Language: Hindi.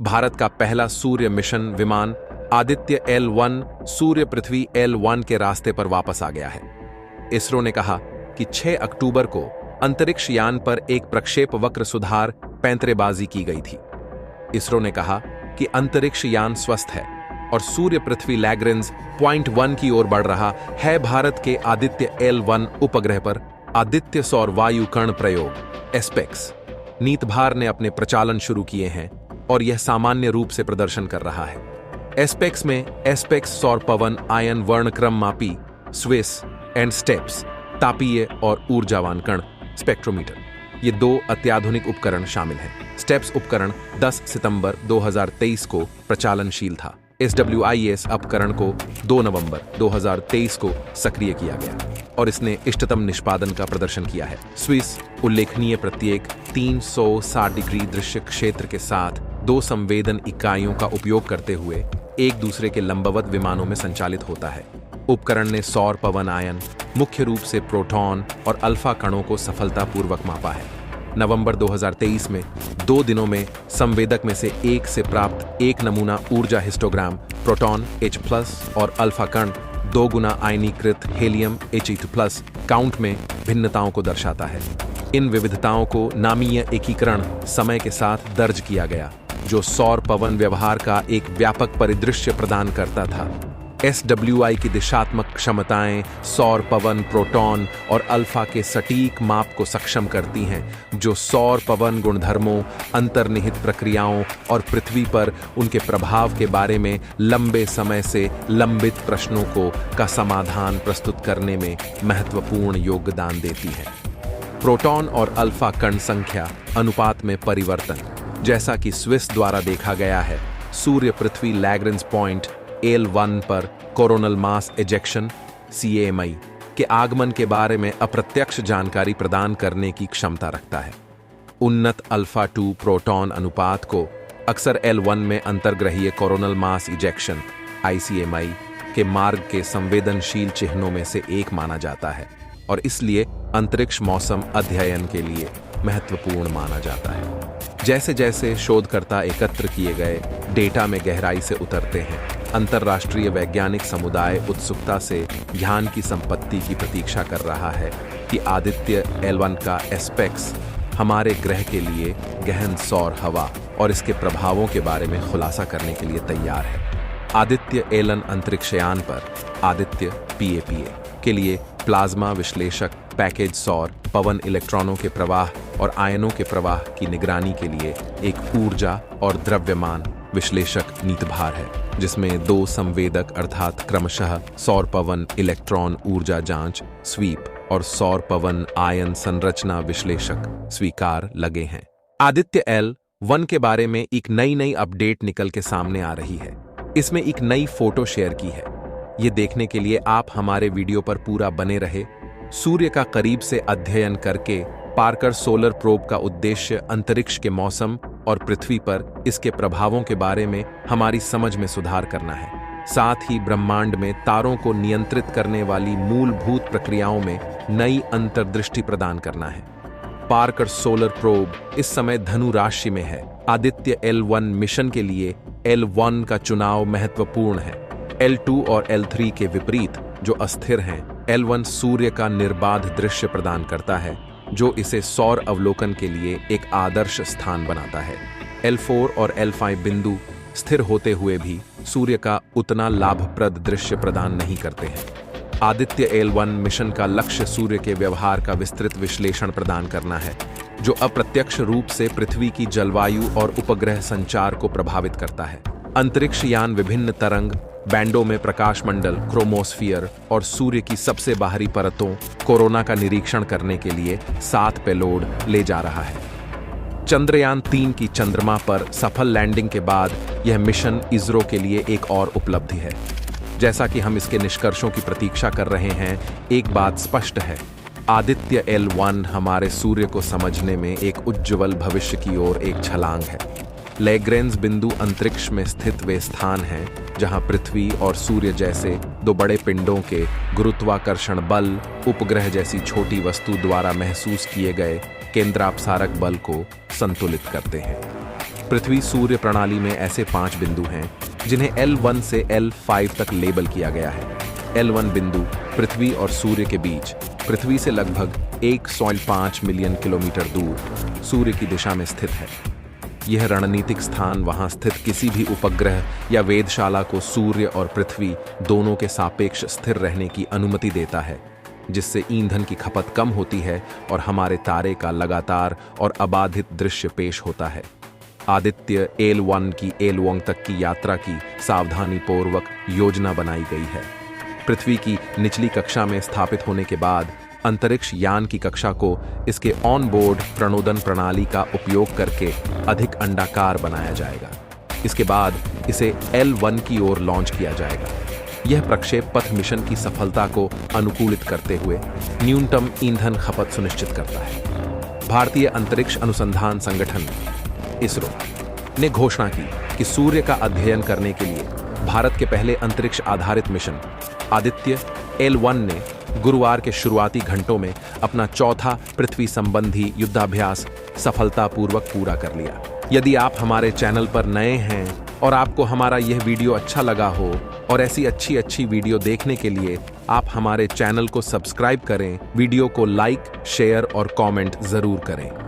भारत का पहला सूर्य मिशन विमान आदित्य L1 सूर्य पृथ्वी L1 के रास्ते पर वापस आ गया है। इसरो ने कहा कि 6 अक्टूबर को अंतरिक्ष यान पर एक प्रक्षेप वक्र सुधार पैंतरेबाजी की गई थी। इसरो ने कहा कि अंतरिक्ष यान स्वस्थ है और सूर्य पृथ्वी लैग्रेंज पॉइंट 1 की ओर बढ़ रहा है। भारत के आदित्य L1 उपग्रह पर आदित्य सौर वायु कण प्रयोग एस्पेक्स नीतभार ने अपने प्रचालन शुरू किए हैं और यह सामान्य रूप से प्रदर्शन कर रहा है। एस्पेक्स में एस्पेक्स सौर पवन आयन वर्णक्रम मापी स्विस एंड स्टेप्स तापीय और ऊर्जावान कण स्पेक्ट्रोमीटर, ये 2 अत्याधुनिक उपकरण शामिल हैं। स्टेप्स उपकरण 10 सितंबर 2023 को प्रचालनशील था। SWIS उपकरण को 2 नवंबर 2023 को सक्रिय किया गया और इसने इष्टतम निष्पादन का प्रदर्शन किया है। स्विस उल्लेखनीय प्रत्येक 360 डिग्री दृश्य क्षेत्र के साथ 2 संवेदन इकाइयों का उपयोग करते हुए एक दूसरे के लंबवत विमानों में संचालित होता है। उपकरण ने सौर पवन आयन, मुख्य रूप से प्रोटॉन और अल्फा कणों को सफलतापूर्वक मापा है। नवंबर 2023 में 2 दिनों में संवेदक में से एक से प्राप्त एक नमूना ऊर्जा हिस्टोग्राम प्रोटॉन H+ और अल्फा कण 2 गुना आयनीकृत हेलियम He2+ काउंट में भिन्नताओं को दर्शाता है। इन विविधताओं को नामीय एकीकरण समय के साथ दर्ज किया गया, जो सौर पवन व्यवहार का एक व्यापक परिदृश्य प्रदान करता था। SWI की दिशात्मक क्षमताएं सौर पवन प्रोटॉन और अल्फा के सटीक माप को सक्षम करती हैं, जो सौर पवन गुणधर्मों, अंतर्निहित प्रक्रियाओं और पृथ्वी पर उनके प्रभाव के बारे में लंबे समय से लंबित प्रश्नों का समाधान प्रस्तुत करने में महत्वपूर्ण योगदान देती है। प्रोटॉन और अल्फा कण संख्या अनुपात में परिवर्तन, जैसा कि स्विस द्वारा देखा गया है, सूर्य पृथ्वी लैग्रेंज पॉइंट L1 पर कोरोनल मास एजेक्शन CMI के आगमन के बारे में अप्रत्यक्ष जानकारी प्रदान करने की क्षमता रखता है। उन्नत अल्फा 2 प्रोटॉन अनुपात को अक्सर L1 में अंतर्ग्रहीय कोरोनल मास इजेक्शन ICMI के मार्ग के संवेदनशील चिन्हों में से एक माना जाता है और इसलिए अंतरिक्ष मौसम अध्ययन के लिए महत्वपूर्ण माना जाता है। जैसे जैसे शोधकर्ता एकत्र किए गए डेटा में गहराई से उतरते हैं, अंतर्राष्ट्रीय वैज्ञानिक समुदाय उत्सुकता से ध्यान की संपत्ति की प्रतीक्षा कर रहा है कि आदित्य L1 का एस्पेक्स हमारे ग्रह के लिए गहन सौर हवा और इसके प्रभावों के बारे में खुलासा करने के लिए तैयार है। आदित्य L1 अंतरिक्षयान पर आदित्य PAPA के लिए प्लाज्मा विश्लेषक पैकेज सौर पवन इलेक्ट्रॉनों के प्रवाह और आयनों के प्रवाह की निगरानी के लिए एक ऊर्जा और द्रव्यमान विश्लेषक नीतभार है, जिसमें 2 संवेदक अर्थात क्रमशः सौर पवन इलेक्ट्रॉन ऊर्जा जांच स्वीप और सौर पवन आयन संरचना विश्लेषक स्वीकार लगे हैं। आदित्य L1 के बारे में एक नई अपडेट निकल के सामने आ रही है। इसमें एक नई फोटो शेयर की है। ये देखने के लिए आप हमारे वीडियो पर पूरा बने रहे। सूर्य का करीब से अध्ययन करके पार्कर सोलर प्रोब का उद्देश्य अंतरिक्ष के मौसम और पृथ्वी पर इसके प्रभावों के बारे में हमारी समझ में सुधार करना है। साथ ही ब्रह्मांड में तारों को नियंत्रित करने वाली मूलभूत प्रक्रियाओं में नई अंतर्दृष्टि प्रदान करना है। पार्कर सोलर प्रोब इस समय धनु राशि में है। आदित्य L1 मिशन के लिए L1 का चुनाव महत्वपूर्ण है। L2 और L3 के विपरीत जो अस्थिर हैं, L1 सूर्य का निर्बाध दृश्य प्रदान करता है, जो इसे सौर अवलोकन के लिए एक आदर्श स्थान बनाता है। L4 और L5 बिंदु स्थिर होते हुए भी सूर्य का उतना लाभप्रद दृश्य प्रदान नहीं करते हैं। आदित्य L1 मिशन का लक्ष्य सूर्य के व्यवहार का विस्तृत विश्लेषण प्रदान करना है, जो अप्रत्यक्ष रूप से पृथ्वी की जलवायु और उपग्रह संचार को प्रभावित करता है। अंतरिक्ष यान विभिन्न तरंग बैंडों में प्रकाशमंडल, क्रोमोस्फियर और सूर्य की सबसे बाहरी परतों कोरोना का निरीक्षण करने के लिए 7 पेलोड ले जा रहा है। चंद्रयान 3 की चंद्रमा पर सफल लैंडिंग के बाद यह मिशन इसरो के लिए एक और उपलब्धि है। जैसा कि हम इसके निष्कर्षों की प्रतीक्षा कर रहे हैं, एक बात स्पष्ट है, आदित्य L1 हमारे सूर्य को समझने में एक उज्ज्वल भविष्य की ओर एक छलांग है। लैग्रेंज बिंदु अंतरिक्ष में स्थित वे स्थान हैं जहां पृथ्वी और सूर्य जैसे 2 बड़े पिंडों के गुरुत्वाकर्षण बल उपग्रह जैसी छोटी वस्तु द्वारा महसूस किए गए केंद्रापसारक बल को संतुलित करते हैं। पृथ्वी सूर्य प्रणाली में ऐसे 5 बिंदु हैं जिन्हें L1 से L5 तक लेबल किया गया है। L1 बिंदु पृथ्वी और सूर्य के बीच, पृथ्वी से लगभग 1.5 मिलियन किलोमीटर दूर सूर्य की दिशा में स्थित है। यह रणनीतिक स्थान वहां स्थित किसी भी उपग्रह या वेधशाला को सूर्य और पृथ्वी दोनों के सापेक्ष स्थिर रहने की अनुमति देता है, जिससे ईंधन की खपत कम होती है और हमारे तारे का लगातार और अबाधित दृश्य पेश होता है। आदित्य L1 की L1 तक की यात्रा की सावधानीपूर्वक योजना बनाई गई है। पृथ्वी की निचली कक्षा में स्थापित होने के बाद अंतरिक्ष यान की कक्षा को इसके ऑन बोर्ड प्रणोदन प्रणाली का उपयोग करके अधिक अंडाकार बनाया जाएगा। इसके बाद इसे L1 की ओर लॉन्च किया जाएगा। यह प्रक्षेप पथ मिशन की सफलता को अनुकूलित करते हुए न्यूनतम ईंधन खपत सुनिश्चित करता है। भारतीय अंतरिक्ष अनुसंधान संगठन इसरो ने घोषणा की कि सूर्य का अध्ययन करने के लिए भारत के पहले अंतरिक्ष आधारित मिशन आदित्य L1 ने गुरुवार के शुरुआती घंटों में अपना चौथा पृथ्वी संबंधी युद्धाभ्यास सफलतापूर्वक पूरा कर लिया। यदि आप हमारे चैनल पर नए हैं और आपको हमारा यह वीडियो अच्छा लगा हो और ऐसी अच्छी वीडियो देखने के लिए आप हमारे चैनल को सब्सक्राइब करें, वीडियो को लाइक, शेयर और कमेंट जरूर करें।